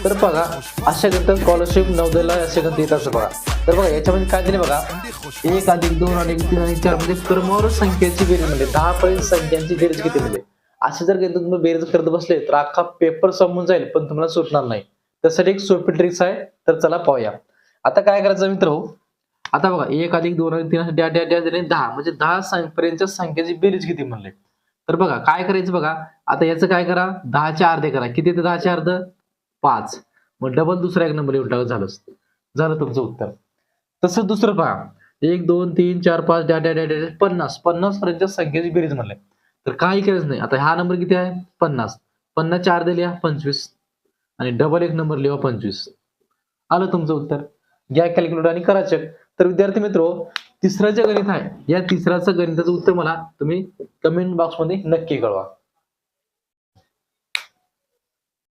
तर बघा अशा गणितात स्कॉलरशिप नवोदयला अशा गणित येत असं बघा. तर बघा याच्यामध्ये काय दिले बघा, 1 अधिक 2 अधिक 3 अधिक 4 म्हणजे क्रमवार संख्येची बेरीज म्हणजे 10 पर्यंत संख्यांची बेरीज किती म्हणजे. असे जर गणित तुम्ही बेरीज करत बसले तर अख्खा पेपर संपून जाईल पण तुम्हाला सुटणार नाही. त्यासाठी एक सोपी ट्रिक्स आहे, तर चला पाहूया. आता काय करायचं मित्र, आता बघा 1 अधिक 2 अधिक 3 अधिक डॅश डॅश डॅश 10 म्हणजे 10 पर्यंतच्या संख्येची बेरीज किती म्हणले. तर बघा काय करायचं बघा, आता याचं काय करा, 10 चे अर्धे करा. किती येते 10 चे अर्ध? 5. मग डबल दुसरा एक नंबर लिहून टाका, झालं तुमचं उत्तर. तसं दुसरं पहा, 1 2 3 4 5 डॅश डॅश डॅश डॅश 50 पर्यंतच्या संख्येची बेरीज म्हणले. तर काही करायचं नाही. आता हा नंबर किती आहे? 50. 50 चे अर्धे लिहा 25 आणि डबल एक नंबर लिहा 25. आलं तुमचं उत्तर. घ्या कॅल्क्युलेटर आणि करा चेक. तर विद्यार्थी मित्रो, तिसरं जे गणित आहे या तिसऱ्याचं गणिताचं उत्तर मला तुम्ही कमेंट बॉक्समध्ये नक्की कळवा.